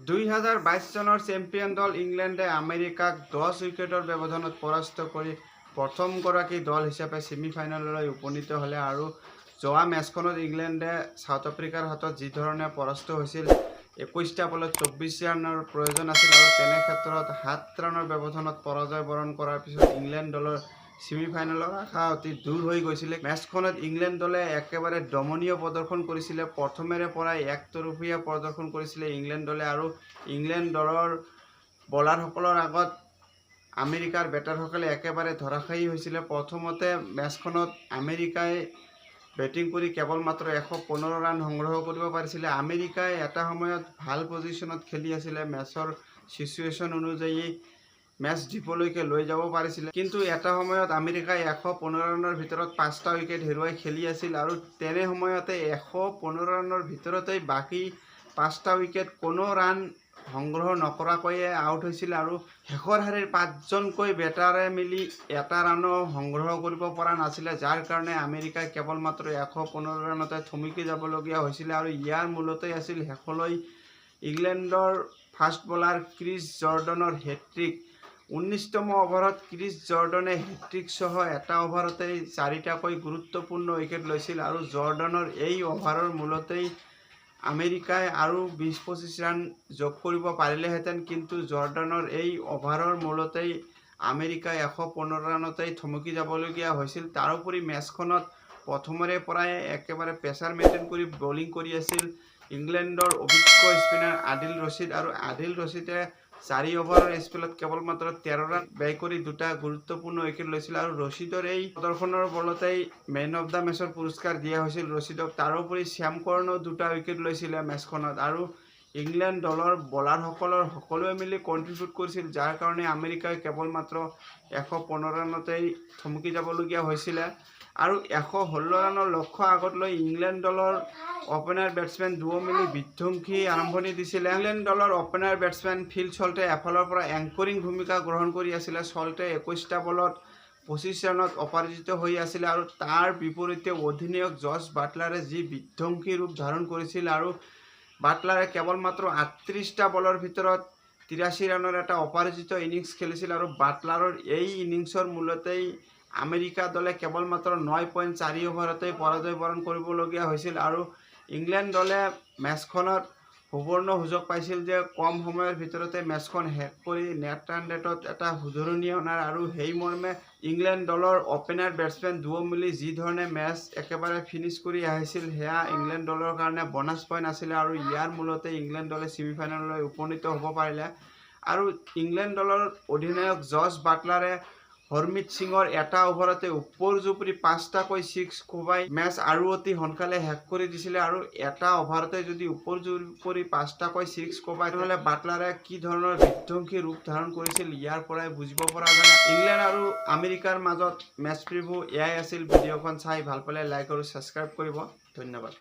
2022 চনৰ চেম্পিয়ন দল ইংলেণ্ডে আমেৰিকাক 10 উইকেটৰ ব্যৱধানত পৰাস্ত কৰি প্ৰথমগৰাকী দল হিচাপে ছেমিফাইনেললৈ উপনীত হ'লে আৰু যোৱা মেচখনত ইংলেণ্ডে সাউথ আফ্ৰিকাৰ হাতত যি ধৰণে পৰাস্ত হৈছিল 21টা বলত 24 ৰানৰ প্ৰয়োজন আছিল আৰু তেনে ক্ষেত্ৰত 7 ৰানৰ ব্যৱধানত পৰাজয় বৰণ কৰাৰ পিছত ইংলেণ্ড দলৰ ছেমিফাইনেলৰ আশা অতি দূৰ হৈ গৈছিল। মেচখনত ইংলেণ্ড দলে একেবাৰে দমনীয় প্ৰদৰ্শন কৰিছিল। প্ৰথমেৰে পৰাই একতৰফীয়া প্ৰদৰ্শন কৰিছিল ইংলেণ্ড দলে আৰু ইংলেণ্ড দলৰ বলাৰসকলৰ আগত আমেৰিকাৰ বেটাৰসকলে একেবাৰে ধৰাশায়ী হৈছিল। প্ৰথমতে মেচখনত আমেৰিকাই বেটিং কৰি কেৱল মাত্ৰ 115 ৰান সংগ্ৰহ কৰিব পাৰিছিল। আমেৰিকাই এটা সময়ত ভাল পজিশ্যনত খেলি আছিল, মেচৰ চিচুৱেশ্যন অনুযায়ী মেচ জিপলৈকে লৈ যাব পাৰিছিল, কিন্তু এটা সময়ত আমেৰিকাই 115 ৰানৰ ভিতৰত 5টা উইকেট হেৰুৱাই খেলি আছিল আৰু তেনে সময়তে 115 ৰানৰ ভিতৰতেই বাকী 5টা উইকেট কোনো ৰান সংগ্ৰহ নকৰাকৈয়ে আউট হৈছিল আৰু শেষৰ শাৰীৰ 5জনকৈ বেটাৰে মিলি এটা ৰানো সংগ্ৰহ কৰিব পৰা নাছিলে, যাৰ কাৰণে আমেৰিকাই কেৱল মাত্ৰ 115 ৰানতে থমকি যাবলগীয়া হৈছিল আৰু ইয়াৰ মূলতেই আছিল শেষলৈ ইংলেণ্ডৰ ফাষ্ট বলাৰ ক্ৰিছ জৰ্ডনৰ হেট্ৰিক। 19তম অভাৰত ক্ৰিছ জৰ্ডনে হেট্ৰিক সহ এটা অভাৰতেই 4টাকৈ গুৰুত্বপূৰ্ণ উইকেট লৈছিল আৰু জৰ্ডনৰ এই অভাৰৰ মূলতেই আমেৰিকাই আৰু 20-25 ৰান যোগ কৰিব পাৰিলেহেঁতেন, কিন্তু জৰ্ডনৰ এই অভাৰৰ মূলতেই আমেৰিকাই 115 ৰানতেই থমকি যাবলগীয়া হৈছিল। তাৰোপৰি মেচখনত প্ৰথমৰে পৰাই একেবাৰে প্ৰেছাৰ মেইনটেইন কৰি বলিং কৰি আছিল ইংলেণ্ডৰ অভিজ্ঞ স্পিনাৰ আদিল ৰছিদ আৰু আদিল ৰছিদে 4 অভাৰৰ স্পেলত কেৱল মাত্ৰ 13 ৰান ব্যয় কৰি 2টা গুৰুত্বপূৰ্ণ উইকেট লৈছিল আৰু ৰছিদৰ এই প্ৰদৰ্শনৰ বলতেই মেন অফ দ্য মেচৰ পুৰস্কাৰ দিয়া হৈছিল ৰছিদক। তাৰোপৰি শ্যাম কৰ্ণেও 2টা উইকেট লৈছিল মেচখনত আৰু ইংলেণ্ড দলৰ বলাৰসকলৰ সকলোৱে মিলি কণ্ট্ৰিবিউট কৰিছিল, যাৰ কাৰণে আমেৰিকাই কেৱল মাত্ৰ 115 ৰানতেই থমকি যাবলগীয়া হৈছিল আৰু 116 ৰানৰ লক্ষ্য আগত লৈ ইংলেণ্ড দলৰ অপেনাৰ বেটছমেন দুয়ো মিলি বিধ্বংসী আৰম্ভণি দিছিল। ইংলেণ্ড দলৰ অপেনাৰ বেটছমেন ফিল চল্টে এফালৰ পৰা এংকৰিং ভূমিকা গ্ৰহণ কৰি আছিল। চল্টে 21টা বলত 25 ৰানত অপৰাজিত হৈ আছিল আৰু তাৰ বিপৰীতে অধিনায়ক জছ বাটলাৰে যি বিধ্বংসী ৰূপ ধাৰণ কৰিছিল আৰু বাটলাৰে কেৱল মাত্ৰ 38টা বলৰ ভিতৰত 83 ৰানৰ এটা অপৰাজিত ইনিংছ খেলিছিল আৰু বাটলাৰৰ এই ইনিংছৰ মূলতেই আমেৰিকা দলে কেৱল মাত্ৰ 9.4 অভাৰতেই পৰাজয় বৰণ কৰিবলগীয়া হৈছিল আৰু ইংলেণ্ড দলে মেচখনত সুবৰ্ণ সুযোগ পাইছিল যে কম সময়ৰ ভিতৰতে মেচখন শেষ কৰি নেট ৰান ৰেটত এটা শুধৰণি অনাৰ আৰু সেই মৰ্মে ইংলেণ্ড দলৰ অপেনাৰ বেটছমেন দুয়ো মিলি যি ধৰণে মেচ একেবাৰে ফিনিছ কৰি আহিছিল সেয়া ইংলেণ্ড দলৰ কাৰণে বনাছ পইণ্ট আছিলে আৰু ইয়াৰ মূলতে ইংলেণ্ড দলে ছেমিফাইনেললৈ উপনীত হ'ব পাৰিলে আৰু ইংলেণ্ড দলৰ অধিনায়ক জছ বাটলাৰে হৰমিত সিঙৰ এটা অভাৰতে ওপৰ-জুপৰি 5টাকৈ 6 কোবাই মেচ আৰু অতি সোনকালে শেষ কৰি দিছিলে আৰু এটা অভাৰতে যদি ওপৰ-জুপৰি 5টাকৈ 6 কোবাই তেনেহ'লে বাটলাৰে কি ধৰণৰ বিধ্বংসী ৰূপ ধাৰণ কৰিছিল ইয়াৰ পৰাই বুজিব পৰা যায়। ইংলেণ্ড আৰু আমেৰিকাৰ মাজত মেচ প্ৰিভিউ এয়াই আছিল। ভিডিঅ'খন চাই ভাল পালে লাইক আৰু ছাবস্ক্ৰাইব কৰিব। ধন্যবাদ।